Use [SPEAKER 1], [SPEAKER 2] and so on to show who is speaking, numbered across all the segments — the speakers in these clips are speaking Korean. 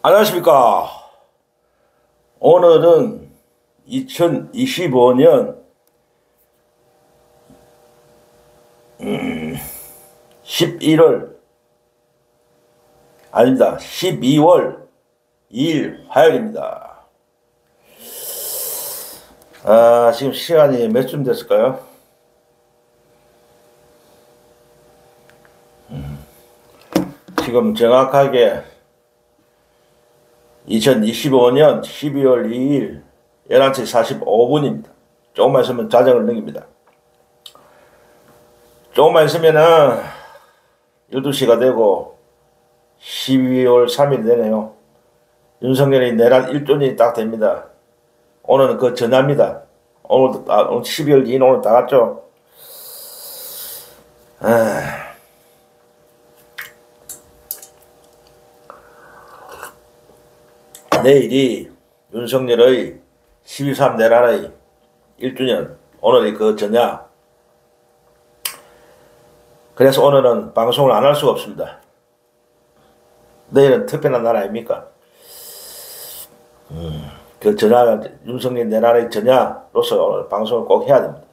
[SPEAKER 1] 안녕하십니까. 오늘은 2025년 11월 아닙니다. 12월 2일 화요일입니다. 지금 시간이 몇쯤 됐을까요? 지금 정확하게 2025년 12월 2일 11시 45분입니다. 조금만 있으면 자정을 넘깁니다. 조금만 있으면은 12시가 되고 12월 3일이 되네요. 윤석열이 내란 1주년이 딱 됩니다. 오늘은 그 전야입니다. 오늘 12월 2일 오늘 다 갔죠? 내일이 윤석열의 12.3 내란의 1주년, 오늘이 그 전야. 그래서 오늘은 방송을 안 할 수가 없습니다. 내일은 특별한 날 아닙니까? 그 전야, 윤석열 내란의 전야로서 오늘 방송을 꼭 해야 됩니다.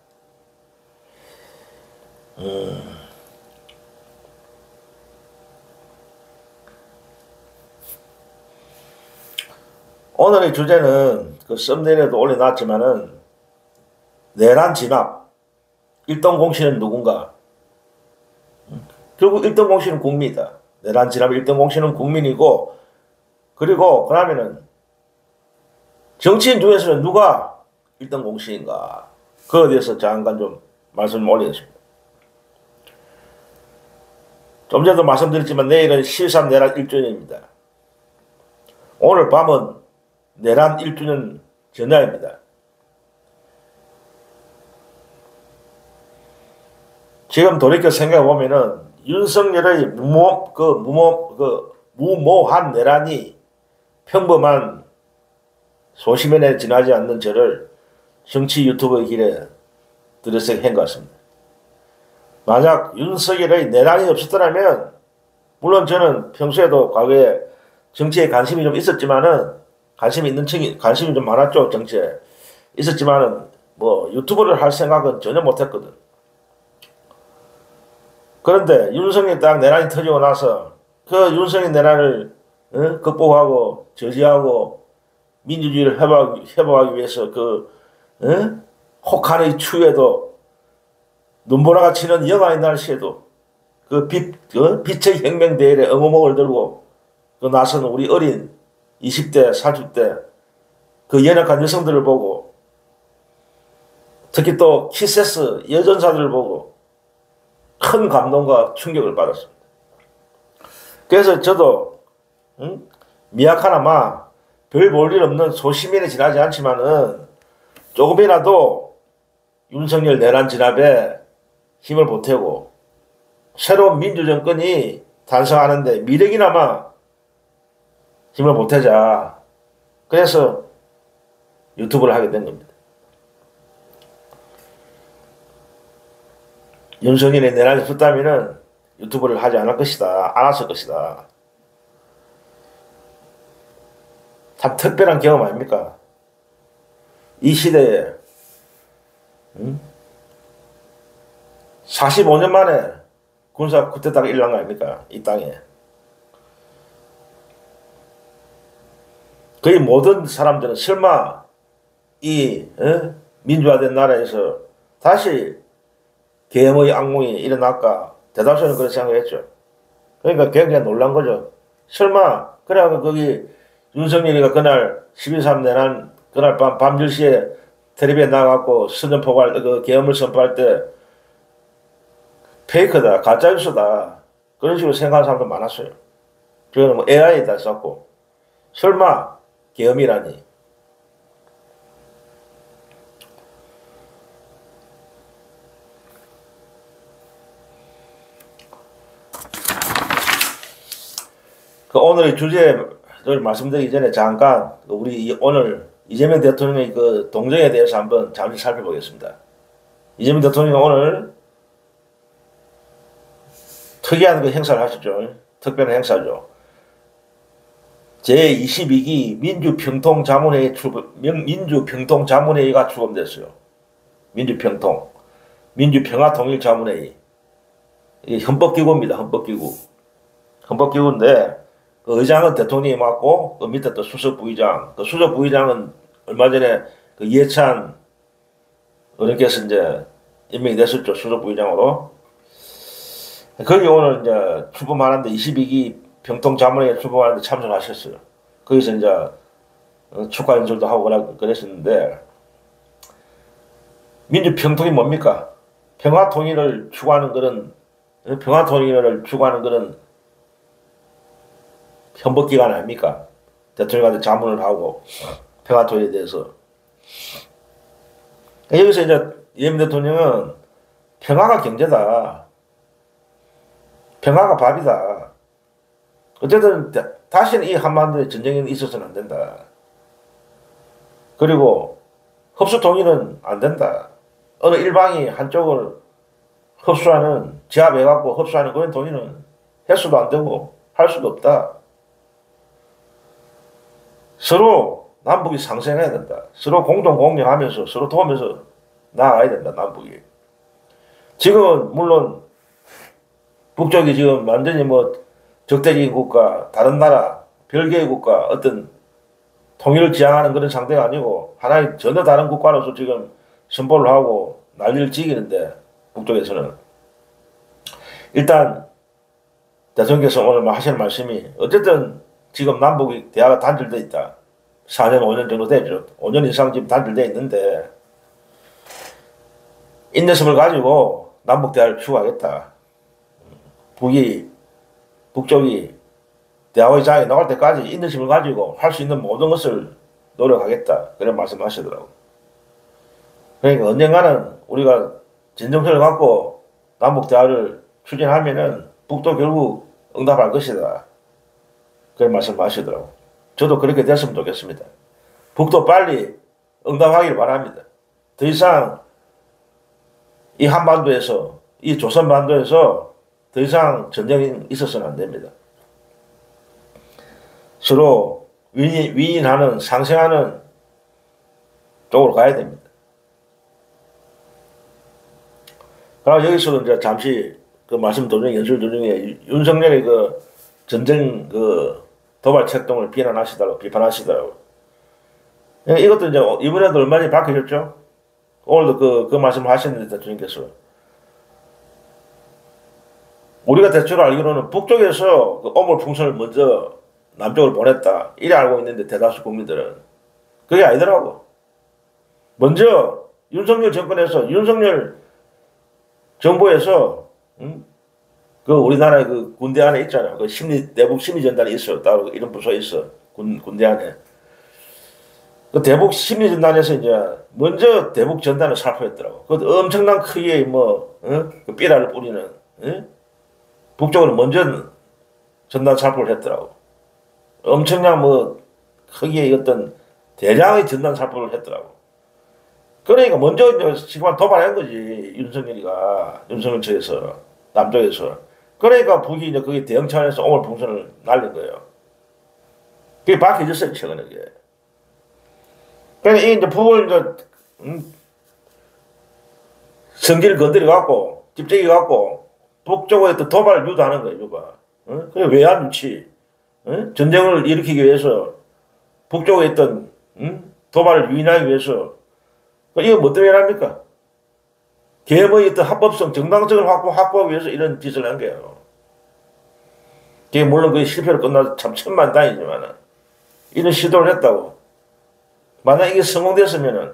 [SPEAKER 1] 오늘의 주제는 그 썸네일에도 올려놨지만은 내란 진압 1등 공신은 누군가? 결국 1등 공신은 국민이다. 내란 진압 1등 공신은 국민이고, 그리고 그러면은 정치인 중에서는 누가 1등 공신인가? 그거에 대해서 잠깐 좀 말씀 올리겠습니다. 좀 전에도 말씀드렸지만 내일은 12.3 내란 1주년입니다. 오늘 밤은 내란 1주년 전야입니다. 지금 돌이켜 생각해보면은 윤석열의 무모한 내란이 평범한 소시민에 지나지 않는 저를 정치 유튜브의 길에 들여서게 한 것 같습니다. 만약 윤석열의 내란이 없었더라면, 물론 저는 평소에도 과거에 정치에 관심이 좀 있었지만은, 관심이 좀 많았죠, 정치에. 있었지만은, 유튜브를 할 생각은 전혀 못했거든. 그런데 윤석열 딱 내란이 터지고 나서 그 윤석열 내란을 극복하고 저지하고 민주주의를 회복하기 위해서 혹한의 추위에도 눈보라가 치는 영하의 날씨에도 빛의 혁명 대열에 어머목을 들고 나서는 우리 어린 20대, 30대 그 연약한 여성들을 보고, 특히 또 키세스 여전사들을 보고 큰 감동과 충격을 받았습니다. 그래서 저도 미약하나마 별 볼 일 없는 소시민에 지나지 않지만은 조금이라도 윤석열 내란 진압에 힘을 보태고 새로운 민주정권이 탄생하는데 미력이나마 힘을 보태자. 그래서 유튜브를 하게 된 겁니다. 윤석열의 내란이 없었다면은 유튜브를 하지 않았을 것이다. 참 특별한 경험 아닙니까? 이 시대에 45년 만에 군사 쿠데타가 일어난 거 아닙니까? 이 땅에. 거의 모든 사람들은 설마 이 민주화된 나라에서 다시 계엄의 악몽이 일어날까? 대다수는 그렇게 생각했죠. 그러니까 굉장히 놀란 거죠. 설마 그래갖고 거기 윤석열이가 그날 12.3 내란 그날 밤 10시에 텔레비에 나가갖고 계엄을 선포할 때 페이크다, 가짜뉴스다, 그런 식으로 생각하는 사람도 많았어요. 그거는 AI에다 썼고, 설마 계엄이라니. 오늘의 주제를 말씀드리기 전에 잠깐 우리 오늘 이재명 대통령의 그 동정에 대해서 한번 잠시 살펴보겠습니다. 이재명 대통령이 오늘 특이한 그 행사를 하셨죠. 특별한 행사죠. 제22기 민주평통자문회의가 출범됐어요. 민주평화통일자문회의. 이 헌법기구입니다. 헌법기구인데 그 의장은 대통령이 맡고 그 밑에 또 수석부의장. 그 수석부의장은 얼마 전에 그 이해찬 어른께서 이제 임명이 됐었죠. 수석부의장으로. 거기 오늘 이제 출범하는데 22기 평통자문회에 출범하는데 참석하셨어요. 거기서 이제 축하 연설도 하고 그랬었는데 민주평통이 뭡니까? 평화통일을 추구하는 그런 헌법기관 아닙니까? 대통령한테 자문을 하고 평화통일에 대해서. 여기서 이제 이재명 대통령은 평화가 경제다. 평화가 밥이다. 어쨌든 다시는 이 한반도에 전쟁이 있어서는 안 된다. 그리고 흡수 통일은 안 된다. 어느 일방이 한쪽을 흡수하는, 제압해갖고 흡수하는 그런 통일은 해서도 안 되고 할 수도 없다. 서로 남북이 상생해야 된다. 서로 공동 공명하면서 서로 도우면서 나아가야 된다. 남북이. 지금은 물론 북쪽이 지금 완전히 뭐 적대적인 국가, 다른 나라, 별개의 국가, 어떤 통일을 지향하는 그런 상대가 아니고 하나의 전혀 다른 국가로서 지금 선포를 하고 난리를 지기는데 북쪽에서는 일단 대통령께서 오늘 하시는 말씀이 어쨌든 지금 남북이 대화가 단절되어 있다. 4년, 5년 정도 되죠. 5년 이상 지금 단절되어 있는데 인내심을 가지고 남북 대화를 추구하겠다. 북쪽이 대화의 장에 나올 때까지 인내심을 가지고 할 수 있는 모든 것을 노력하겠다. 그런 말씀하시더라고요. 그러니까 언젠가는 우리가 진정성을 갖고 남북 대화를 추진하면은 북도 결국 응답할 것이다. 그런 말씀하시더라고요. 저도 그렇게 됐으면 좋겠습니다. 북도 빨리 응답하기를 바랍니다. 더 이상 이 한반도에서, 이 조선반도에서 더 이상 전쟁이 있어서는 안 됩니다. 서로 위인하는, 상생하는 쪽으로 가야 됩니다. 그럼 여기서도 이제 잠시 그 말씀 도중에, 연설 도중에 윤석열의 그 전쟁 그 도발 책동을 비판하시더라고요. 이것도 이제 이번에도 얼마 전에 밝혀졌죠? 오늘도 그 말씀을 하셨는데, 대통령께서. 우리가 대체로 알기로는 북쪽에서 그 오물풍선을 먼저 남쪽으로 보냈다. 이래 알고 있는데 대다수 국민들은. 그게 아니더라고. 먼저 윤석열 정부에서, 그 우리나라의 그 군대 안에 있잖아요. 그 대북 심리전단이 있어. 따로 이런 부서에 있어. 군대 안에. 그 대북 심리전단에서 이제 먼저 대북 전단을 살포했더라고. 그 엄청난 크기의 그 삐라를 뿌리는, 북쪽으로 먼저 전단 살포를 했더라고. 엄청난 크기의 어떤 대량의 전단 살포를 했더라고. 그러니까 먼저 이제 지금 도발한 거지. 윤석열 측에서, 남쪽에서. 그러니까 북이 이제 거기 대응 차원에서 오물풍선을 날린 거예요. 그게 밝혀졌어요, 최근에. 그러니까 이제 북을 이제, 성질을 건드려갖고, 집중해갖고, 북쪽에 또 도발을 유도하는 거예요, 유가. 그래, 외환 유치. 전쟁을 일으키기 위해서, 북쪽에 있던, 도발을 유인하기 위해서, 이거 뭐 때문에 합니까? 계엄의 어떤 합법성, 정당성을 확보하기 위해서 이런 짓을 한 거예요. 그게 물론 그 실패로 끝나서 참 천만다행이지만은, 이런 시도를 했다고. 만약 이게 성공됐으면은,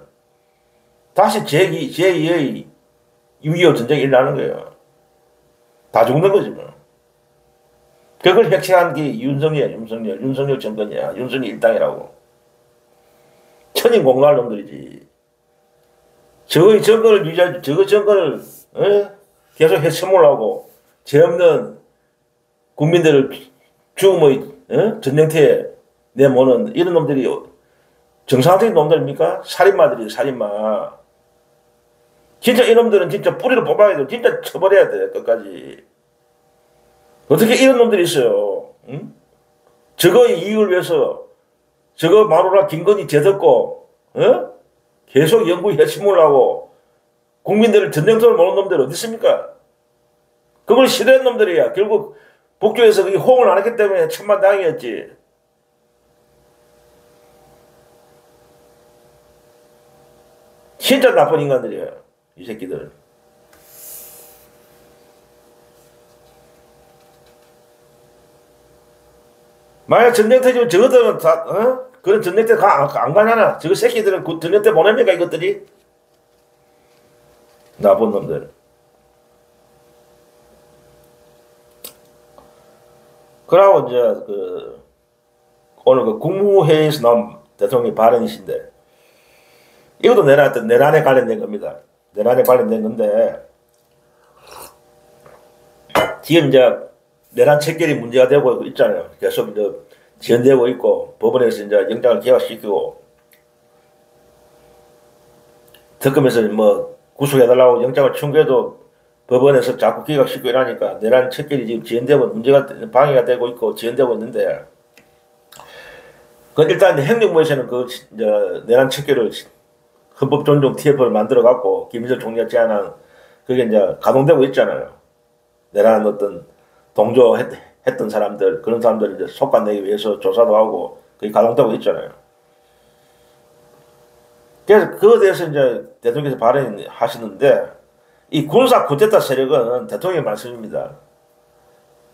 [SPEAKER 1] 다시 제2의 6.25 전쟁이 일어나는 거예요. 다 죽는 거지, 뭐. 그걸 획책한 게 윤석열 정권이야. 윤석열 일당이라고. 천인공노할 놈들이지. 저거 정권을 계속 헤쳐보려고 죄 없는 국민들을 죽음의 전쟁터에 내모는 이런 놈들이 정상적인 놈들입니까? 살인마. 진짜 이놈들은 진짜 뿌리를 뽑아야 돼. 진짜 처벌해야 돼. 끝까지. 어떻게 이런 놈들이 있어요? 응? 저거의 이익을 위해서 저거 마누라 김건희 제듣고 계속 영구히 해침을 하고 국민들을 전쟁터로 모는 놈들 어디 있습니까? 그걸 싫어한 놈들이야. 결국 북쪽에서 그게 호응을 안 했기 때문에 천만다행이었지. 진짜 나쁜 인간들이야, 이 새끼들. 만약 전쟁터지면 저것들은 다, 그런 전쟁터 안 가잖아. 저거 새끼들은 그 전쟁터 보냅니까, 이것들이? 나쁜 놈들. 그러고 이제 오늘 국무회의에서 나온 대통령 발언이신데, 이것도 내란에 관련된 겁니다. 내란에 관련된 건데, 지금 이제 내란 체결이 문제가 되고 있잖아요. 계속 이제 지연되고 있고, 법원에서 이제 영장을 기각시키고, 특검에서 뭐 구속해달라고 영장을 청구해도 법원에서 자꾸 기각시키고 이러니까 내란 체결이 지금 지연되고 문제가 방해가 되고 있고 지연되고 있는데, 일단 행정부에서는 이제 내란 체결을 헌법 존중 TF를 만들어 갖고 김일성 총리가 제안한 그게 이제 가동되고 있잖아요. 내란 어떤 동조했던 사람들, 그런 사람들을 이제 속간내기 위해서 조사도 하고 그게 가동되고 있잖아요. 그래서 그거에 대해서 이제 대통령께서 발언하시는데, 이 군사 쿠데타 세력은 대통령의 말씀입니다.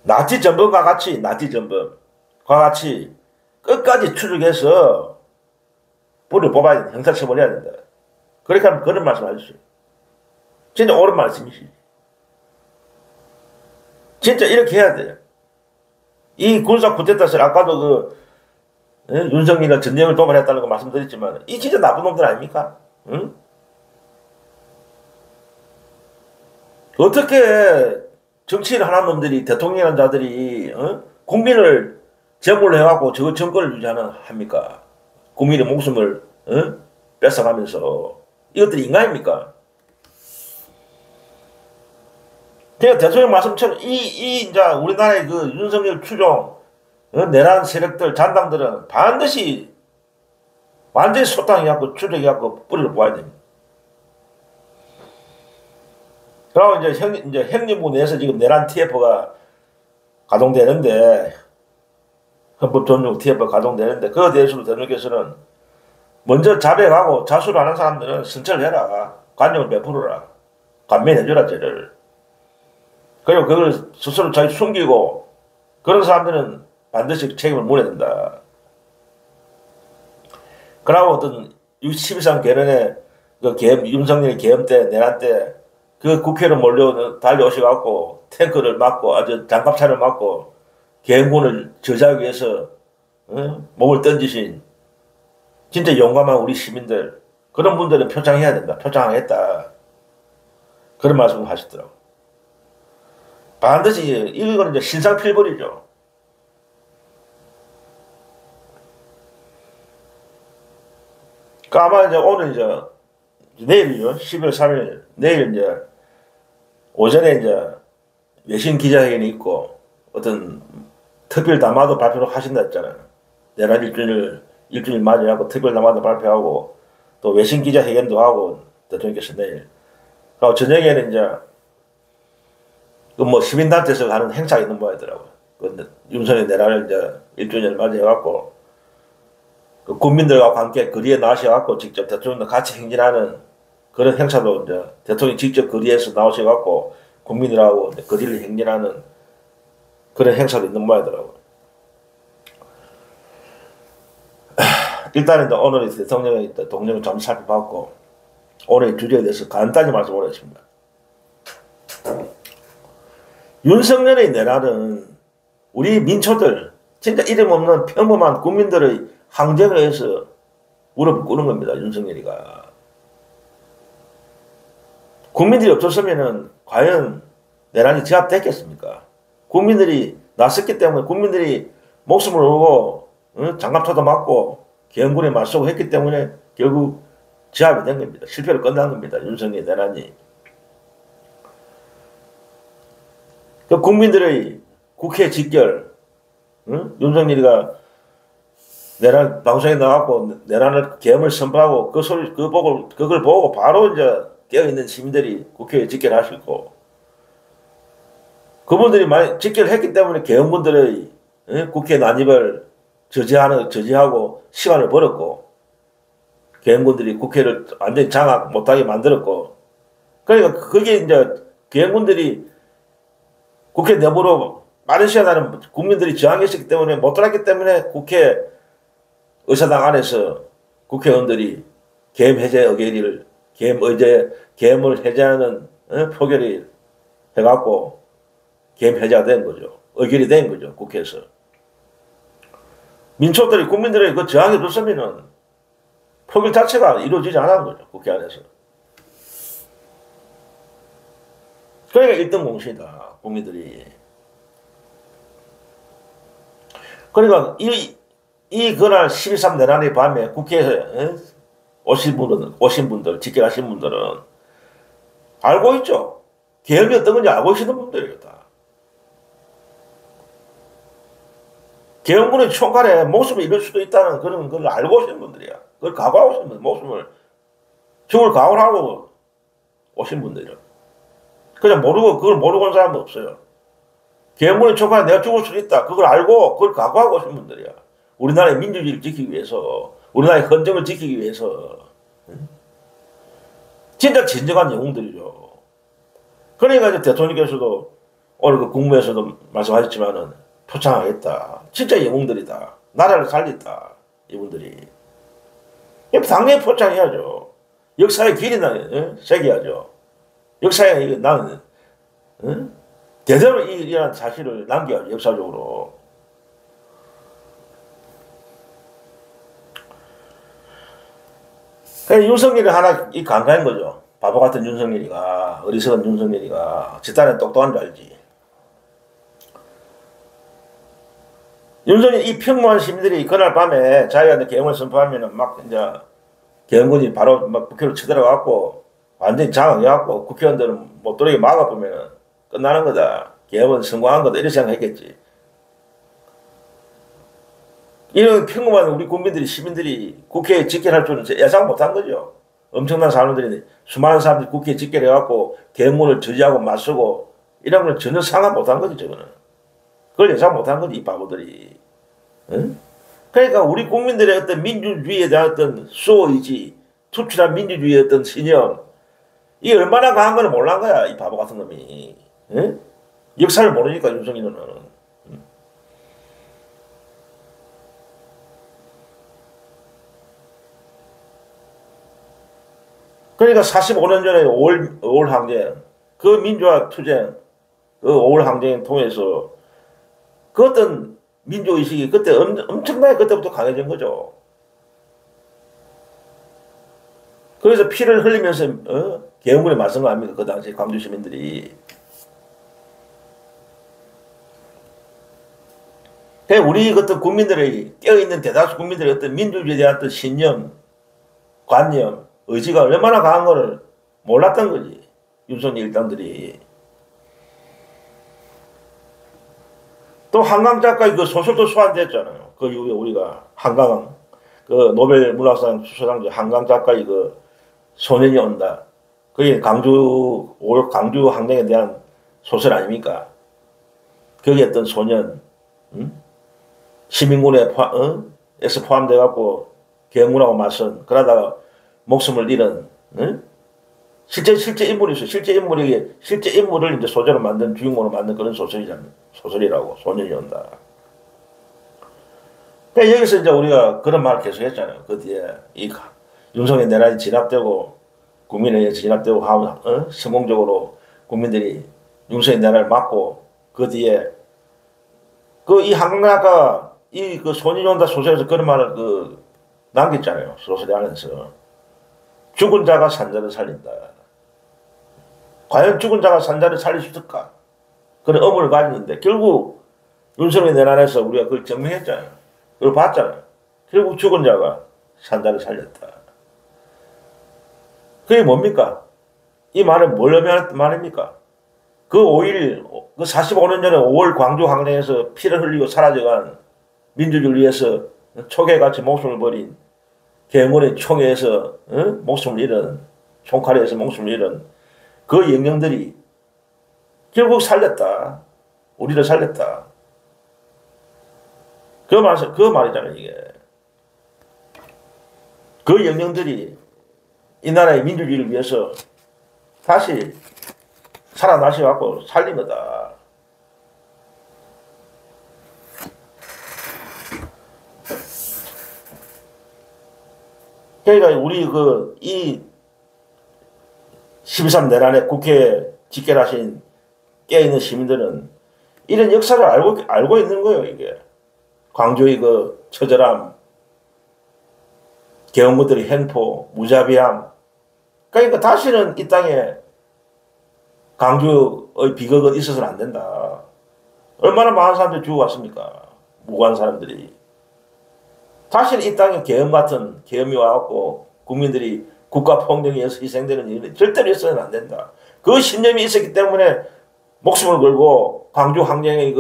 [SPEAKER 1] 나치 전범과 같이 끝까지 추적해서 불을 뽑아야 된다. 형사처벌해야 된다. 그러니까 그런 말씀 하셨어요. 진짜 옳은 말씀이시. 진짜 이렇게 해야 돼요. 이 군사 쿠데타 세력, 아까도 윤석열이가 전쟁을 도발했다는 거 말씀드렸지만, 이 진짜 나쁜 놈들 아닙니까? 응? 어떻게 정치를 하는 놈들이, 대통령이라는 자들이, 국민을 제물로 해갖고 저 정권을 합니까? 국민의 목숨을, 뺏어가면서. 이것들이 인간입니까? 제가 대통령 말씀처럼, 이제 우리나라의 그 윤석열 추종, 내란 세력들, 잔당들은 반드시 완전히 소탕해갖고 추적해갖고 뿌리를 뽑아야 됩니다. 그리고 이제 행정부 내에서 지금 내란 TF가 가동되는데, 헌법 존중 TF가 가동되는데, 그거에 대해서도 대통령께서는 먼저 자백하고 자수를 하는 사람들은 선처를 해라. 관용을 베풀어라. 감면해줘라, 죄를. 그리고 그걸 스스로 자기 숨기고, 그런 사람들은 반드시 책임을 물어야 된다. 그러고 어떤 12.3 개헌에 윤석열의 계엄 때, 내란 때, 그 국회로 달려오셔갖고, 탱크를 막고, 아주 장갑차를 막고, 계엄군을 저지하기 위해서, 몸을 던지신, 진짜 용감한 우리 시민들, 그런 분들은 표창해야 된다. 표창하겠다. 그런 말씀을 하시더라고요. 반드시, 이거는 이제 신상필벌이죠. 아마 이제 오늘 내일이죠. 12월 3일, 내일 오전에 외신 기자회견이 있고, 어떤 특별 담화도 발표를 하신다 했잖아요. 내란 일주일 맞이하고 특별 담화도 발표하고, 또 외신 기자회견도 하고, 대통령께서 내일. 그리고 저녁에는 시민단체에서 하는 행사가 있는 모양이더라고요. 윤석열 내란을 일주일 맞이해갖고, 국민들과 함께 거리에 나오셔갖고 직접 대통령도 같이 행진하는 그런 행사도 대통령이 직접 거리에서 나오셔갖고 국민들하고 거리를 행진하는 그런 행사도 있는 모양이더라고요. 일단은 오늘 대통령의 동정을 좀 살펴봤고, 오늘 주제에 대해서 간단히 말씀을 하겠습니다. 윤석열의 내란은 우리 민초들, 진짜 이름 없는 평범한 국민들의 항쟁을 해서 무릎을 꿇은 겁니다. 윤석열이가. 국민들이 없었으면 과연 내란이 제압됐겠습니까? 국민들이 나섰기 때문에, 국민들이 목숨을 걸고 장갑차도 맞고 계엄군에 맞서고 했기 때문에 결국 제압이 된 겁니다. 실패를 끝난 겁니다. 윤석열 내란이. 그 국민들의 국회 직결, 응? 윤석열이가 내란 방송에 나가고 내란을 계엄을 선포하고 그걸 보고 바로 이제 깨어있는 시민들이 국회에 직결하시고 그분들이 많이 직결했기 때문에 계엄군들의 국회 난입을 저지하고 시간을 벌었고 계엄군들이 국회를 완전히 장악 못하게 만들었고 그러니까 그게 이제 계엄군들이 국회 내부로 빠른 시간 안에 국민들이 저항했기 때문에 못 들었기 때문에 국회 의사당 안에서 국회의원들이 계엄 해제 의결을 계엄을 해제하는 표결이 해갖고 계엄 해제가 된 거죠. 의결이 된 거죠. 국회에서. 민초들이 국민들의 그 저항이 없으면은 표결 자체가 이루어지지 않은 거죠. 국회 안에서. 그러니까 1등 공신이다. 국민들이. 그러니까 이 그날 12.3 내란의 밤에 국회에 오신 분들, 직결하신 분들은 알고 있죠. 계엄이 어떤 건지 알고 계시는 분들이에요. 다. 계엄군의 총칼에 목숨을 잃을 수도 있다는 그런 걸 알고 오신 분들이야. 그걸 각오하고 오신 분들, 목숨을 죽을 각오를 하고 오신 분들이요. 그냥 그걸 모르고 온 사람은 없어요. 계엄군의 총칼에 내가 죽을 수도 있다. 그걸 알고 그걸 각오하고 오신 분들이야. 우리나라의 민주주의를 지키기 위해서, 우리나라의 헌정을 지키기 위해서. 진짜 진정한 영웅들이죠. 그러니까 이제 대통령께서도 오늘 그 국무에서도 말씀하셨지만은 표창하겠다. 진짜 영웅들이다. 나라를 살렸다. 이분들이. 당연히 표창해야죠. 역사의 길이나 새겨야죠. 역사에 나는 대대로 이러한 사실을 남겨야죠. 역사적으로. 그냥 윤석열이 하나 이 간과한 거죠. 바보 같은 윤석열이가, 어리석은 윤석열이가 집단은 똑똑한 줄 알지. 윤석열 이 평범한 시민들이 그날 밤에 자기가 계엄을 선포하면은 막 이제 계엄군이 바로 막 국회로 쳐들어가고 완전히 장악해갖고 국회의원들은 못 들어오게 막아보면은 끝나는 거다. 계엄은 성공한 거다. 이렇게 생각했겠지. 이런 평범한 우리 국민들이, 시민들이 국회에 직결할 줄은 예상 못한 거죠. 엄청난 사람들이, 수많은 사람들이 국회에 직결해갖고 계엄문을 저지하고 맞서고 이런 걸 전혀 상관 못한 거지, 저거는. 그걸 예상 못한 거지, 이 바보들이. 응? 그러니까 우리 국민들의 어떤 민주주의에 대한 어떤 수호의지, 투철한 민주주의의 어떤 신념, 이게 얼마나 강한 걸 몰란 거야, 이 바보 같은 놈이. 응? 역사를 모르니까, 윤석열은. 그러니까 45년 전에 5월 항쟁, 그 민주화 투쟁, 그 5월 항쟁을 통해서 그 어떤 민주의식이 그때 엄청나게 그때부터 강해진 거죠. 그래서 피를 흘리면서 계엄군에 맞선 거 아닙니까? 그 당시 광주 시민들이. 우리 어떤 국민들의 깨어있는 대다수 국민들의 어떤 민주주의에 대한 어떤 신념, 관념, 의지가 얼마나 강한 거를 몰랐던 거지. 윤석열 일당들이. 또 한강 작가의 그 소설도 소환됐잖아요. 그 이후에 우리가 한강, 그 노벨 문학상 수상자 한강 작가의 그 소년이 온다. 그게 강주 항쟁에 대한 소설 아닙니까? 거기에 어떤 소년, 시민군에 에서 포함돼갖고 계엄군하고 맞선, 그러다가 목숨을 잃은, 실제 인물이 있어요. 실제 인물을 이제 소재로 만든, 주인공으로 만든 그런 소설이라고, 소년이 온다. 그러니까 여기서 이제 우리가 그런 말을 계속 했잖아요. 그 뒤에, 윤석열 내란이 진압되고, 국민의힘에 진압되고 하면, 성공적으로 국민들이 윤석열 내란을 막고, 그 뒤에, 이 한강작가, 그 소년이 온다 소설에서 그런 말을 남겼잖아요. 소설에 안에서. 죽은 자가 산자를 살린다. 과연 죽은 자가 산자를 살릴 수 있을까? 그런 의문을 가지는데 결국 윤석열 내란에서 우리가 그걸 증명했잖아요. 그걸 봤잖아요. 결국 죽은 자가 산자를 살렸다. 그게 뭡니까? 이 말은 뭘 의미하는 말입니까? 그 5일, 그 45년 전에 5월 광주 항쟁에서 피를 흘리고 사라져간 민주주의를 위해서 초계같이 목숨을 버린 계엄군의 총에서 목숨을 잃은 총칼에서 목숨을 잃은 그 영령들이 결국 살렸다. 우리를 살렸다. 그 말이잖아요, 이게. 그 영령들이 이 나라의 민주주의를 위해서 다시 살아나셔갖고 살린 거다. 그러니까 우리 이 12.3 내란에 국회에 직결하신 깨어있는 시민들은 이런 역사를 알고 있는 거예요, 이게. 광주의 그 처절함, 계엄군들의 횡포, 무자비함. 그러니까 다시는 이 땅에 광주의 비극은 있어서는 안 된다. 얼마나 많은 사람들이 죽어왔습니까? 무고한 사람들이. 다시는 이 땅에 계엄이 와갖고 국민들이 국가폭력에 의해서 희생되는 일이 절대로 있어서는 안 된다. 그 신념이 있었기 때문에 목숨을 걸고 광주 항쟁의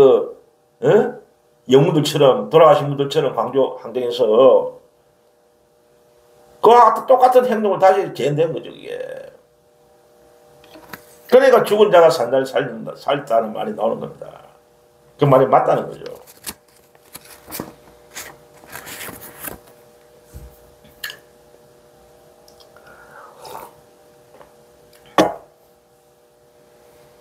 [SPEAKER 1] 영웅들처럼, 돌아가신 분들처럼 광주 항쟁에서 그와 똑같은 행동을 다시 재현된 거죠, 이게. 그러니까 죽은 자가 산 자를 살다는 말이 나오는 겁니다. 그 말이 맞다는 거죠.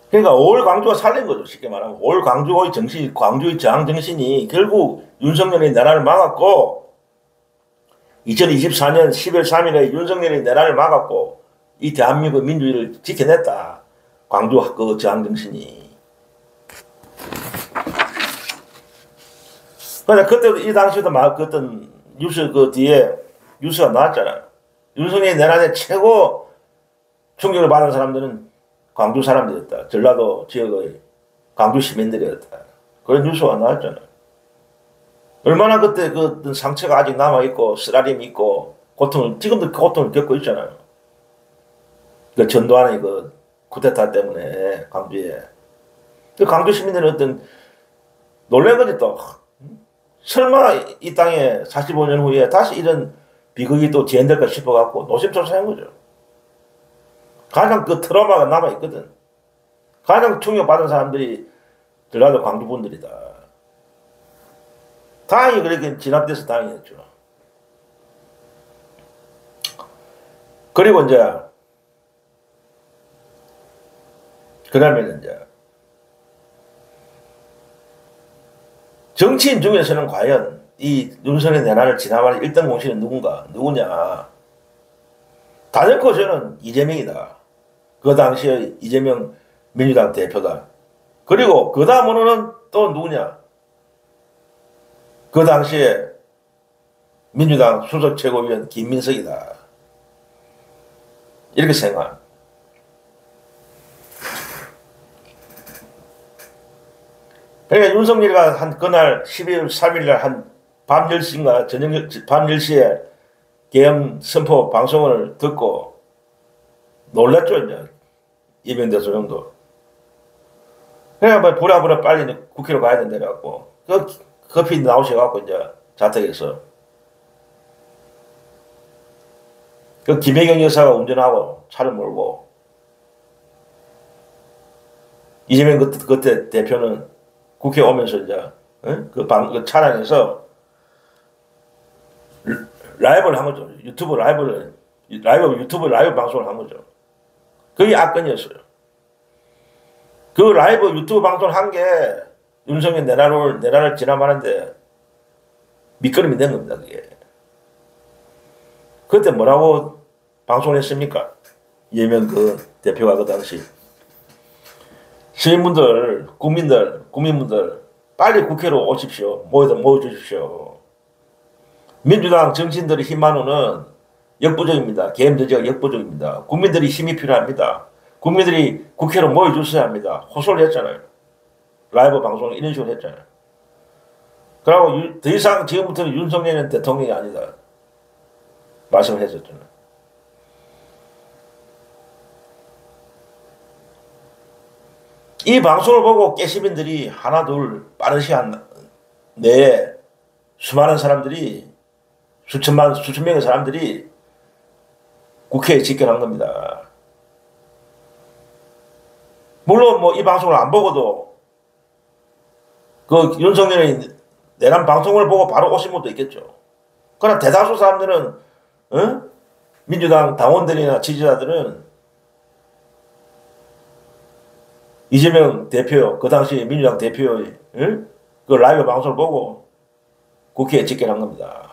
[SPEAKER 1] 그러니까 5월 광주가 살린 거죠. 쉽게 말하면 5월 광주의 정신, 광주의 저항 정신이 결국 윤석열이 내란을 막았고 2024년 10월 3일에 윤석열이 내란을 막았고 이 대한민국 민주주의를 지켜냈다. 광주 그 저항 정신이. 그러니까 그때도 이 당시에도 막 어떤 뉴스 그 뒤에 뉴스가 나왔잖아요. 윤석열이 내란에 최고 충격을 받은 사람들은 광주 사람들이었다. 전라도 지역의 광주 시민들이었다. 그런 뉴스가 나왔잖아요. 얼마나 그때 그 상처가 아직 남아있고 쓰라림이 있고 지금도 그 고통을 겪고 있잖아요. 그 전두환의 그 쿠데타 때문에 광주에. 그 광주 시민들은 어떤 놀란 거지 또. 설마 이 땅에 45년 후에 다시 이런 비극이 또 재현될까 싶어갖고 노심초사한 거죠. 가장 그 트라우마가 남아있거든. 가장 충격받은 사람들이 전라도 광주분들이다. 다행히 그렇게 진압돼서 다행이었죠. 그리고 이제 그다음에 이제 정치인 중에서는 과연 이 윤석열 내란을 진압할 1등 공신은 누구냐? 단연코 저는 이재명이다. 그 당시에 이재명 민주당 대표다. 그리고 그 다음으로는 또 누구냐? 그 당시에 민주당 수석 최고위원 김민석이다. 이렇게 생각합니다. 그러니까 윤석열이가 한 그날 12월 3일날 한 밤 10시인가 밤 10시에 계엄 선포 방송을 듣고 놀랐죠, 이제. 이병 대통령도. 그러니까 부랴부랴 빨리 국회로 가야 된다 해갖고 커피 나오셔갖고 이제 자택에서 그 김혜경 여사가 운전하고 차를 몰고 이재명 그때 대표는 국회 오면서 이제 그 차량에서 라이브를 한 거죠. 유튜브 라이브 방송을 한 거죠. 그게 압권이었어요. 그 라이브 유튜브 방송을 한 게 윤석열 내란을 진압하는데 밑거름이 된 겁니다, 그게. 그때 뭐라고 방송을 했습니까? 이재명 그 대표가 그 당시. 시민분들, 국민분들, 빨리 국회로 오십시오. 모여주십시오. 민주당 정치인들의 힘만으로는 역부족입니다. 계엄 저지가 역부족입니다. 국민들이 힘이 필요합니다. 국민들이 국회로 모여주셔야 합니다. 호소를 했잖아요. 라이브 방송을 이런 식으로 했잖아요. 그리고 더 이상 지금부터는 윤석열은 대통령이 아니다. 말씀을 했었잖아요. 이 방송을 보고 깨시민들이 하나 둘 빠른 시간 내에 수많은 사람들이 수천 명의 사람들이 국회에 집결한 겁니다. 물론 뭐 이 방송을 안 보고도 그 윤석열의 내란 방송을 보고 바로 오신 분도 있겠죠. 그러나 대다수 사람들은 민주당 당원들이나 지지자들은 이재명 대표, 그 당시 민주당 대표의 그 라이브 방송을 보고 국회에 집결한 겁니다.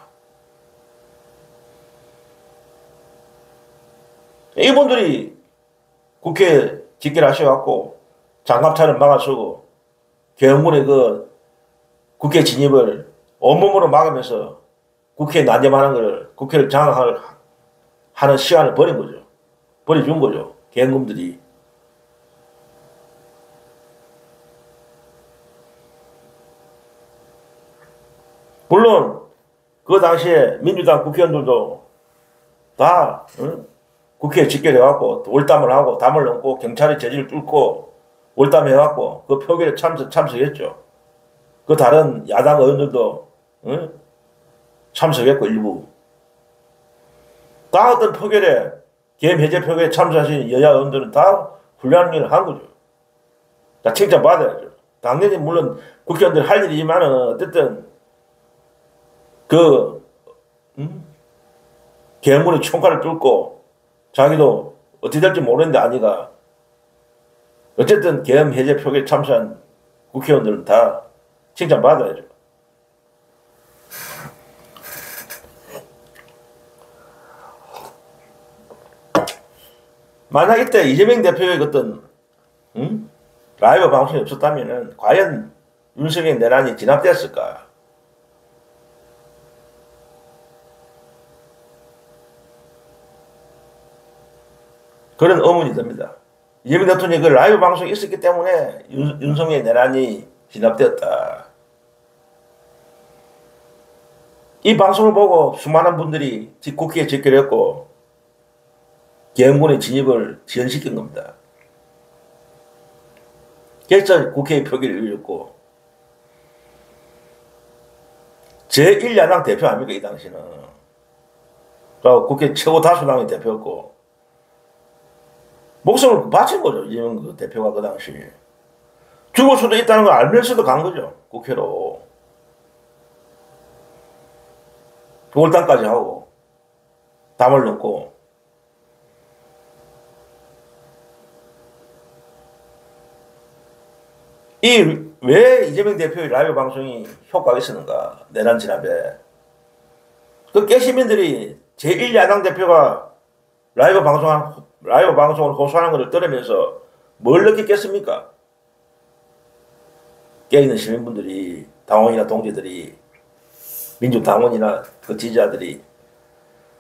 [SPEAKER 1] 이분들이 국회에 집결하셔갖고 장갑차를 막아서고 계엄군의 그 국회 진입을 온몸으로 막으면서 국회에 난점하는 걸, 국회를 장악하는 시간을 버린 거죠. 버려준 거죠. 계엄군들이. 물론 그 당시에 민주당 국회의원들도 다 국회에 집결해갖고 월담을 하고 담을 넘고 경찰의 제지를 뚫고 월담해갖고 그 표결에 참석했죠. 그 다른 야당 의원들도 참석했고 일부. 다 어떤 표결에 계엄 해제 표결에 참석하신 여야 의원들은 다 훌륭한 일을 한 거죠. 다 칭찬받아야죠. 당연히 물론 국회의원들 할 일이지만은 어쨌든 그 계엄군의 총칼을 뚫고 자기도 어떻게 될지 모르는데 아니가 어쨌든 계엄 해제 표결에 참석한 국회의원들은 다 칭찬받아야죠. 만약 이때 이재명 대표의 어떤 라이브 방송이 없었다면 과연 윤석열 내란이 진압됐을까? 그런 의문이 듭니다. 이재명 대통령이 그 라이브 방송이 있었기 때문에 윤석열 내란이 진압되었다. 이 방송을 보고 수많은 분들이 국회에 집결했고 계엄군의 진입을 지연시킨 겁니다. 그래서 국회의 표기를 이뤘고 제1야당 대표 아닙니까 이 당시는. 그리고 국회 최고 다수당의 대표였고 목숨을 바친 거죠. 이재명 그 대표가 그 당시. 죽을 수도 있다는 걸 알면서도 간 거죠. 국회로. 월당까지 하고 담을 넣고 왜 이재명 대표의 라이브 방송이 효과가 있었는가? 내란 진압에. 그 깨시민들이 제1야당 대표가 라이브 방송을 호소하는 것을 들으면서 뭘 느꼈겠습니까? 깨있는 시민분들이, 당원이나 동지들이, 민주당원이나 그 지지자들이,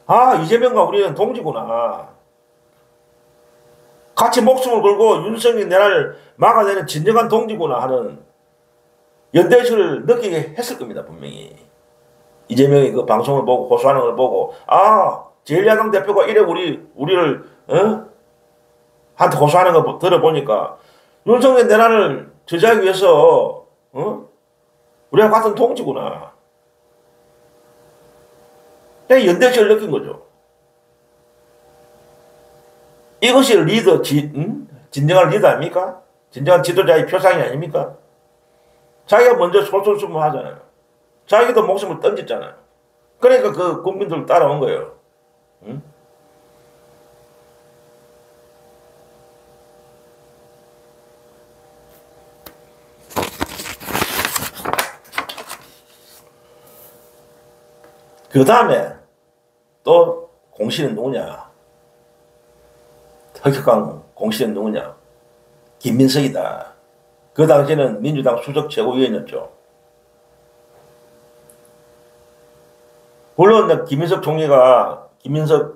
[SPEAKER 1] 아, 이재명과 우리는 동지구나. 같이 목숨을 걸고 윤석열 내란을 막아내는 진정한 동지구나 하는 연대의식을 느끼게 했을 겁니다, 분명히. 이재명이 그 방송을 보고, 호소하는 걸 보고, 아, 제1야당 대표가 이래 우리를, 한테 호소하는 거 들어보니까, 윤석열 내란을 저지하기 위해서, 우리가 같은 동지구나. 그냥 연대의식을 느낀 거죠. 이것이 진정한 리더 아닙니까? 진정한 지도자의 표상이 아닙니까? 자기가 먼저 솔선수범하잖아요. 자기도 목숨을 던졌잖아요. 그러니까 그 국민들 따라온 거예요. 그 다음에 또 공신은 누구냐? 혁혁한 공신은 누구냐? 김민석이다. 그 당시에는 민주당 수석 최고위원이었죠. 물론 김민석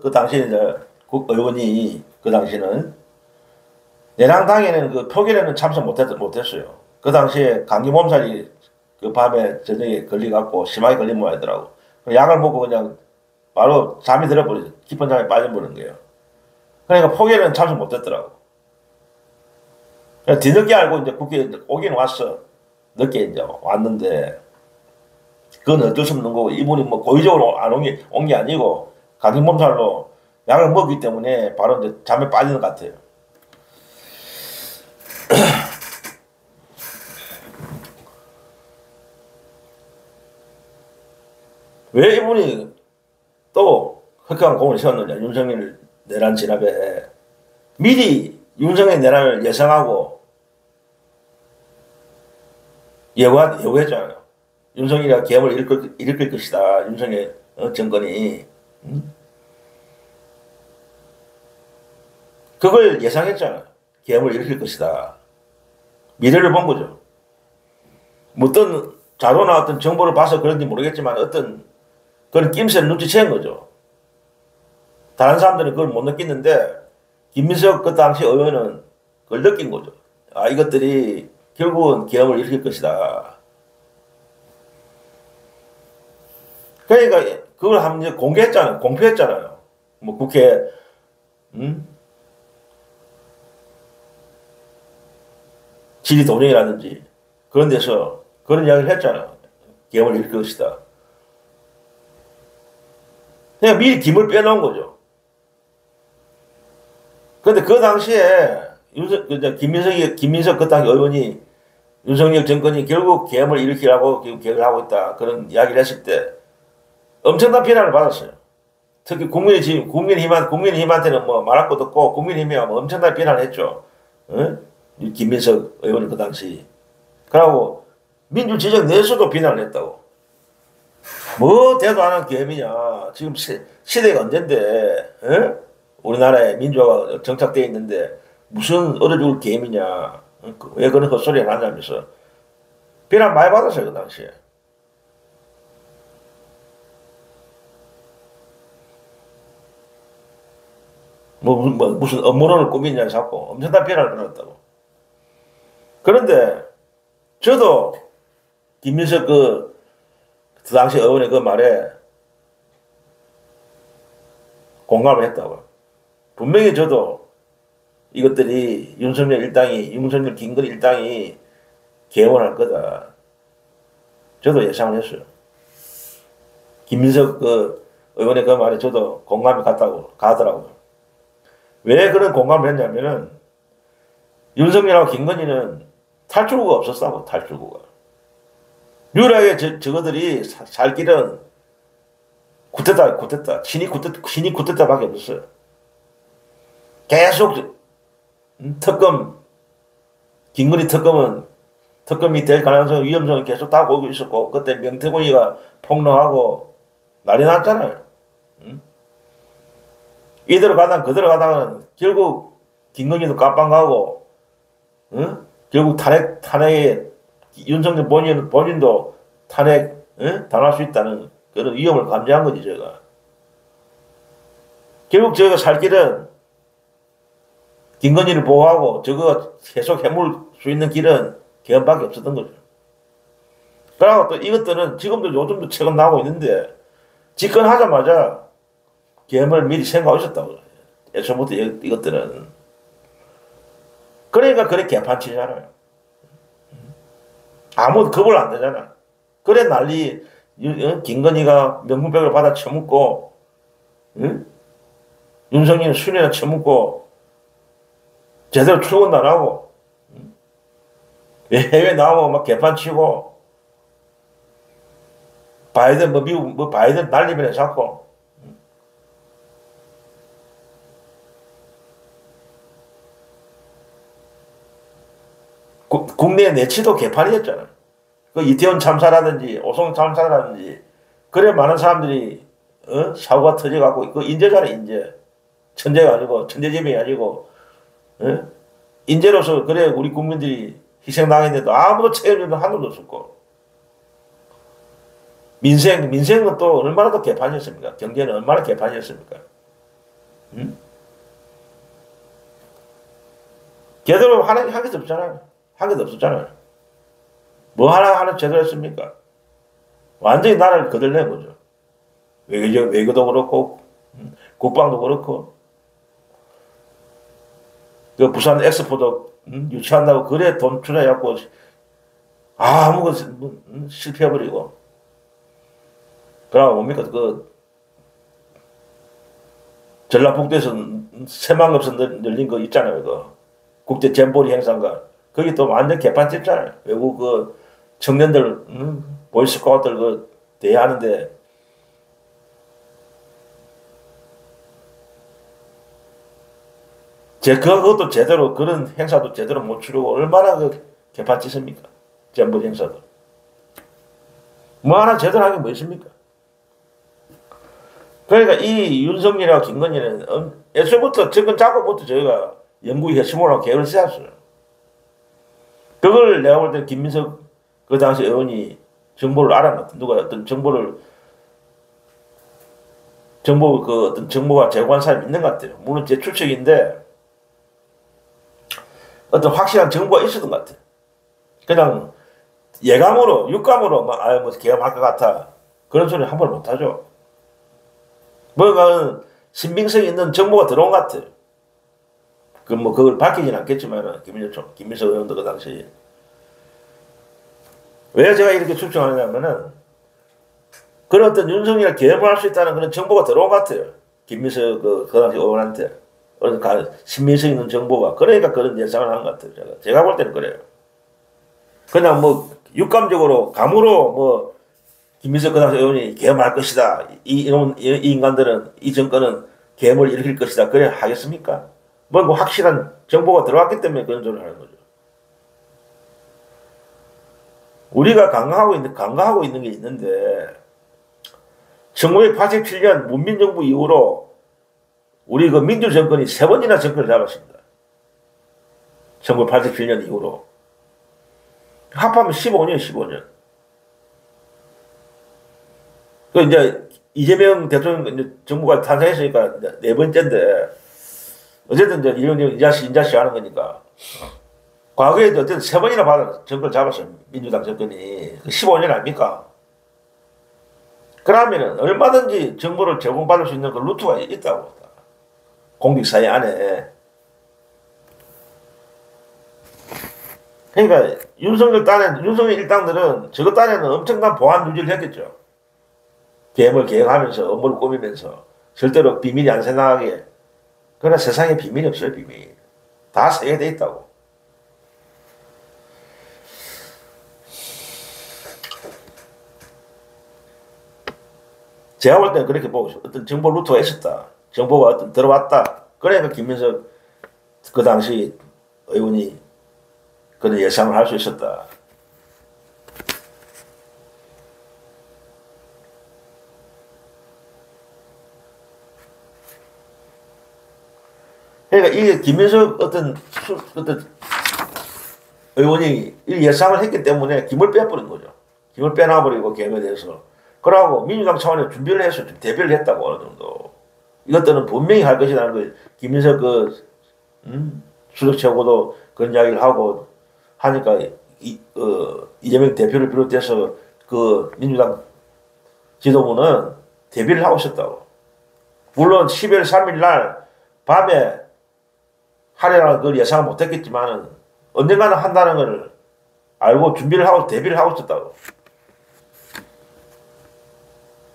[SPEAKER 1] 그 당시에 의원이 그 당시에는 내란당에는 그 표결에는 참석 못했어요. 그 당시에 감기 몸살이 그 밤에 저녁에 걸려갖고 심하게 걸린 모양이더라고. 약을 먹고 그냥 바로 잠이 들어버리죠. 깊은 잠에 빠져버린 거예요. 그러니까 표결에는 참석 못했더라고. 뒤늦게 알고 이제 국회에 오긴 왔어. 늦게 이제 왔는데, 그건 어쩔 수 없는 거고, 이분이 뭐 고의적으로 안 온 게 아니고, 감기몸살로 약을 먹기 때문에 바로 이제 잠에 빠지는 것 같아요. 왜 이분이 또 흑역한 공을 세웠느냐, 윤석열 내란 진압에. 미리 윤석열 내란을 예상하고 예고했잖아요. 윤석열이가 계엄을 일으킬 것이다. 윤석열 정권이. 그걸 예상했잖아요. 계엄을 일으킬 것이다. 미래를 본 거죠. 뭐 어떤 자료나 어떤 정보를 봐서 그런지 모르겠지만 어떤 그런 낌새를 눈치챈 거죠. 다른 사람들은 그걸 못 느끼는데 김민석 그 당시 의원은 그걸 느낀 거죠. 아, 이것들이 결국은 계엄을 일으킬 것이다. 그러니까 그걸 한번 공개했잖아요. 공표했잖아요. 뭐 국회 질의도정이라든지 그런 데서 그런 이야기를 했잖아요. 계엄을 일으킬 것이다. 그냥 미리 김을 빼놓은 거죠. 그런데 그 당시에 김민석 그 당시 의원이 윤석열 정권이 결국 계엄을 일으키라고 계획을 하고 있다. 그런 이야기를 했을 때 엄청난 비난을 받았어요. 특히 국민의힘한테는 뭐 말할 것도 없고 국민의힘이 뭐 엄청난 비난을 했죠. 어? 김민석 의원이 그 당시. 그러고 민주지정 내에서도 비난을 했다고. 뭐 대도 안 하는 계엄이냐. 지금 시대가 언젠데 우리나라에 민주화가 정착되어 있는데 무슨 어려 죽을 계엄이냐. 왜 그런 헛소리를 하냐면서 비난 많이 받았어요. 그 당시에. 무슨 업무론을 꾸미냐 자꾸 엄청난 비난을 받았다고. 그런데 저도 김민석 그 당시 의원의 그 말에 공감을 했다고요. 분명히 저도 이것들이 윤석열 김건희 일당이 계엄을 할 거다. 저도 예상을 했어요. 김민석 그 의원의 그 말에 저도 공감이 가더라고요. 왜 그런 공감을 했냐면은 윤석열하고 김건희는 탈출구가 없었다고, 탈출구가. 유일하게 저거들이 살 길은 쿠데타. 신이 쿠데타밖에 없었어요. 계속 김건희 특검이 될 가능성, 위험성을 계속 다 보고 있었고, 그때 명태균이가 폭로하고 난리 났잖아요. 이대로 가다가 그대로 가다가는 결국 김건희도 깜빵 가고, 결국 탄핵에 윤석열 본인도 탄핵 당할 수 있다는 그런 위험을 감지한 거지, 제가. 결국 저희가 살 길은 김건희를 보호하고 저거 계속 해물 수 있는 길은 계엄밖에 없었던 거죠. 그리고 또 이것들은 지금도 요즘도 최근 나오고 있는데 집권하자마자 계엄을 미리 생각하고 있었다고. 예전부터 이것들은. 그러니까 그래 개판치잖아요. 아무 겁을 안 내잖아. 그래 난리 김건희가 명분백을 받아 처먹고 윤석열 순위나 처먹고 제대로 출근도 안 하고 해외 나오면 막 개판치고 바이든 미국 바이든 난리면 자꾸 국내 내치도 개판이었잖아. 그 이태원 참사라든지 오송 참사라든지 그래 많은 사람들이 사고가 터져갖고 그 인재잖아. 인재. 천재가 아니고 천재지명이 아니고 인재로서 그래 우리 국민들이 희생당했는데도 아무도 책임져도 하늘도 없었고 민생은 또 얼마나 더 개판이었습니까? 경제는 얼마나 개판이었습니까? 제대로 한 개도 없잖아요. 한 개도 없었잖아요. 뭐 하나 제대로 했습니까? 완전히 나라를 거들낸 거죠. 외교도 그렇고 국방도 그렇고 그 부산 엑스포도 유치한다고 그래 돈 투자해갖고 아무것도 실패해버리고. 그러고 뭡니까 그 전라북도에서 새만금에서 열린 거 있잖아요. 그 국제 잼버리 행사인가. 거기 또 완전 개판집잖아요. 외국 그 청년들 보이스카우트들 그 대회하는데 그것도 제대로 그런 행사도 제대로 못 치르고 얼마나 그 개판짓입니까? 잼버리 행사도 뭐 하나 제대로 하는 게 뭐 있습니까? 그러니까 이 윤석열이와 김건희는 애초부터 정권 잡고부터 저희가 연구에 핵심으로 계획을 세웠어요. 그걸 내가 볼 때 김민석 그 당시 의원이 정보를 알아놨다. 누가 어떤 정보가 제공한 사람이 있는 것 같아요. 물론 제 추측인데 어떤 확실한 정보가 있었던 것 같아요. 그냥 예감으로 육감으로 뭐 계엄할 것 같아 그런 소리 함부로 못하죠. 뭔가 신빙성이 있는 정보가 들어온 것 같아요. 그걸 밝히진 않겠지만 김민석 의원도 그 당시 왜 제가 이렇게 추측하느냐면은 그런 어떤 윤석열을 계엄할 수 있다는 그런 정보가 들어온 것 같아요. 김민석 그 당시 의원한테 신빙성 있는 정보가 그러니까 그런 예상을 한 것 같아요. 제가 볼 때는 그래요. 그냥 뭐 육감적으로 감으로 김민석 그 당시 의원이 계엄할 것이다. 이 인간들은 이 정권은 계엄을 일으킬 것이다. 그래 하겠습니까? 뭐 확실한 정보가 들어왔기 때문에 그런 소리를 하는 거죠. 우리가 간과하고 있는 게 있는데 1987년 문민정부 이후로 우리 그 민주정권이 3번이나 정권을 잡았습니다. 1987년 이후로 합하면 15년. 그 이제 이재명 대통령 정부가 탄생했으니까 4번째인데 어쨌든 이제 이런 인자시 하는 거니까 과거에도 어쨌든 3번이나 정권을 잡았어요. 민주당 정권이 15년 아닙니까? 그러면은 얼마든지 정보를 제공받을 수 있는 그 루트가 있다고. 공직사회 안에. 그러니까 윤석열 일당들은 저것 딴에는 엄청난 보안 유지를 했겠죠. 계엄을 계획하면서 업무를 꾸미면서 절대로 비밀이 안 새나가게. 그러나 세상에 비밀이 없어요. 비밀. 다 세계돼 있다고. 제가 볼 때는 그렇게 보고 있어요. 어떤 정보 루트가 있었다. 정보가 어떤 들어왔다. 그러니까 김민석 그 당시 의원이 그런 예상을 할 수 있었다. 그러니까 이게 김민석 어떤 의원이 이 예상을 했기 때문에 김을 빼버린 거죠. 김을 빼놔버리고 계엄에 대해서. 그러고 민주당 차원에서 준비를 해서 좀 대비를 했다고 어느 정도. 이것들은 분명히 할 것이라는 걸 김민석 수석 최고도 그런 이야기를 하고 하니까 이재명 대표를 비롯해서 그 민주당 지도부는 대비를 하고 있었다고. 물론 12월 3일 날 밤에 하려는 걸 예상을 못했겠지만 언젠가는 한다는 걸 알고 준비를 하고 대비를 하고 있었다고.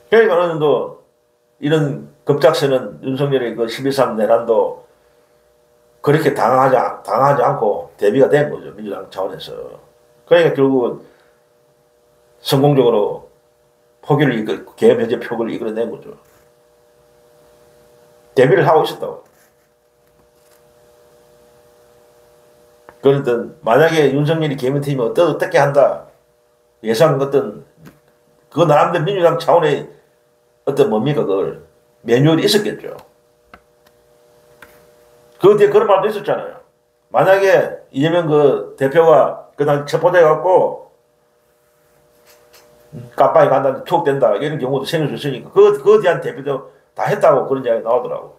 [SPEAKER 1] 그러니까 어느 정도 이런 급작스는 윤석열의 그 12.3 내란도 그렇게 당하지 않고 대비가 된 거죠. 민주당 차원에서. 그러니까 결국은 성공적으로 계엄 해제 표기를 이끌어낸 거죠. 대비를 하고 있었다고. 그러든 만약에 윤석열이 계엄팀이 어떻게 한다. 예상 그 나름대로 민주당 차원의 뭡니까, 그걸. 매뉴얼이 있었겠죠. 그 뒤에 그런 말도 있었잖아요. 만약에 이재명 그 대표가 그날 체포돼갖고 깜빵에 간다, 투옥된다, 이런 경우도 생길 수 있으니까 그거에 대한 대비도 다 했다고 그런 이야기 나오더라고.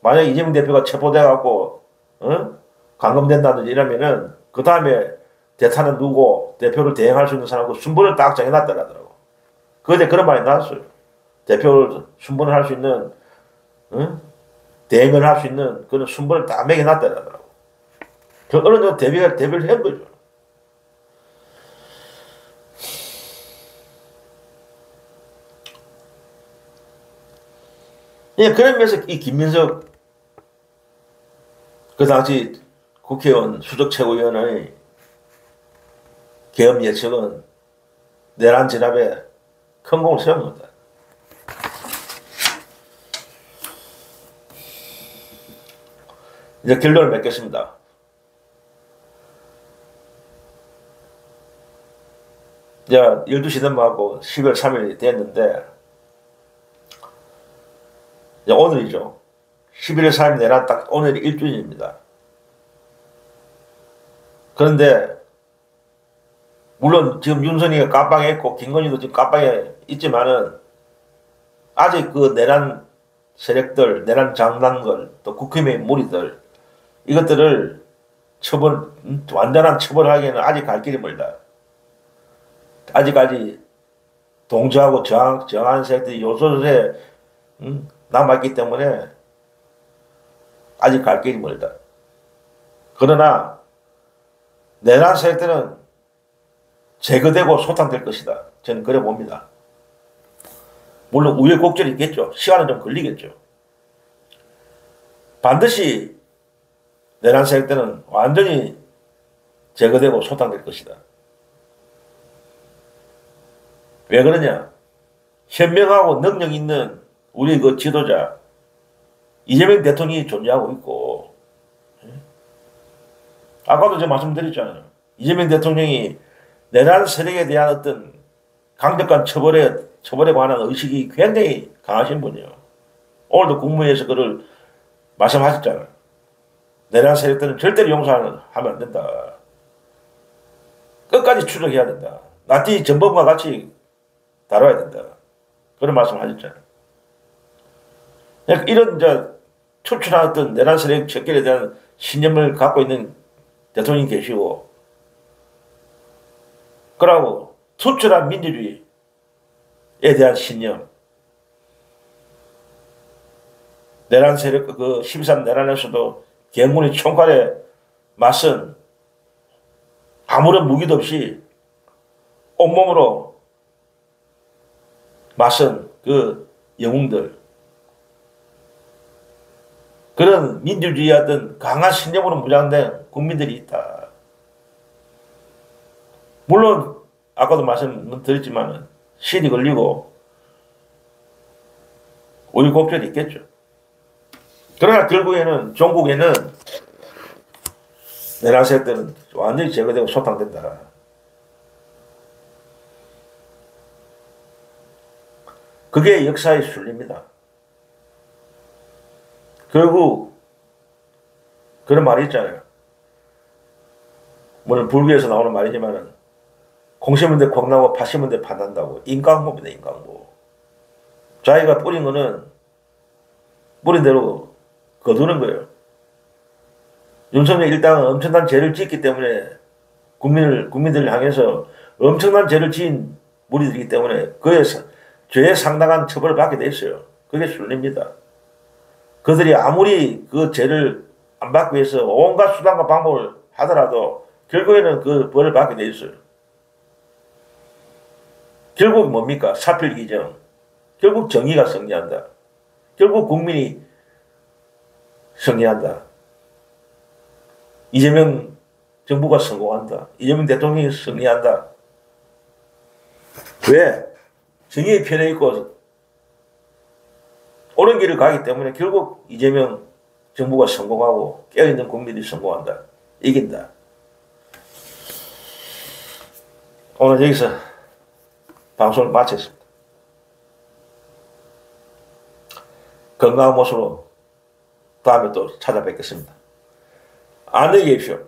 [SPEAKER 1] 만약에 이재명 대표가 체포돼갖고, 감금된다든지 이러면은 그 다음에 대타는 누구, 대표를 대행할 수 있는 사람하고 순번을 딱 정해놨더라고. 그때 그런 말이 나왔어요. 대표를 순번을 할 수 있는, 대행을 할 수 있는 그런 순번을 딱 매겨놨더라고. 그 어느 정도 대비를 한 거죠. 예, 그런 면에서 이 김민석 그 당시 국회의원 수석 최고위원의 계엄 예측은 내란 진압에 큰 공을 세운 겁니다. 이제 결론을 맺겠습니다. 이제 12시 넘어가고 12월 3일이 됐는데, 이제 오늘이죠. 11월 4일 내란 딱 오늘이 1주년입니다. 그런데, 물론 지금 윤석열이가 깜빵에 있고, 김건희도 지금 깜빵에 있지만은, 아직 그 내란 세력들, 내란 장난들, 또 국힘의 무리들, 이것들을 완전한 처벌하기에는 아직 갈 길이 멀다. 아직까지 동조하고 저항하는 세력들이 요소수에 남아있기 때문에 아직 갈 길이 멀다. 그러나 내란 세력들은 제거되고 소탕될 것이다. 저는 그래 봅니다. 물론 우여곡절이 있겠죠. 시간은 좀 걸리겠죠. 반드시 내란 세력들은 완전히 제거되고 소탕될 것이다. 왜 그러냐? 현명하고 능력 있는 우리 그 지도자 이재명 대통령이 존재하고 있고, 아까도 제가 말씀드렸잖아요. 이재명 대통령이 내란 세력에 대한 어떤 강력한 처벌에 관한 의식이 굉장히 강하신 분이에요. 오늘도 국무회의에서 그걸 말씀하셨잖아요. 내란 세력들은 절대로 용서하면 안 된다. 끝까지 추적해야 된다. 나티 전범과 같이 다뤄야 된다. 그런 말씀을 하셨잖아요. 이런 이제 추출한 어떤 내란 세력 척결에 대한 신념을 갖고 있는 대통령이 계시고, 그러고 투철한 민주주의에 대한 신념, 내란 세력 그 13 내란에서도 경군의 총칼에 맞선 아무런 무기도 없이 온몸으로 맞선 그 영웅들, 그런 민주주의의 어떤 강한 신념으로 무장된 국민들이 있다. 물론 아까도 말씀드렸지만 시일이 걸리고 우여곡절이 있겠죠. 그러나 결국에는 종국에는 내란 세력들은 완전히 제거되고 소탕된다. 그게 역사의 순리입니다. 결국 그런 말이 있잖아요. 물론 불교에서 나오는 말이지만은 콩 심은 데 콩 나고 팥 심은 데 팥 난다고. 인과응보입니다. 인과응보. 자기가 뿌린 거는 뿌린 대로 거두는 거예요. 윤석열 일당은 엄청난 죄를 짓기 때문에 국민들을 향해서 엄청난 죄를 지은 무리들이기 때문에 그의 죄에 상당한 처벌을 받게 돼 있어요. 그게 순리입니다. 그들이 아무리 그 죄를 안 받기 위해서 온갖 수단과 방법을 하더라도 결국에는 그 벌을 받게 돼 있어요. 결국 뭡니까? 사필기정. 결국 정의가 승리한다. 결국 국민이 승리한다. 이재명 정부가 성공한다. 이재명 대통령이 승리한다. 왜? 정의의 편에 있고 옳은 길을 가기 때문에 결국 이재명 정부가 성공하고 깨어있는 국민들이 성공한다. 이긴다. 오늘 여기서 방송을 마쳤습니다. 건강한 모습으로 다음에 또 찾아뵙겠습니다. 안녕히 계십시오.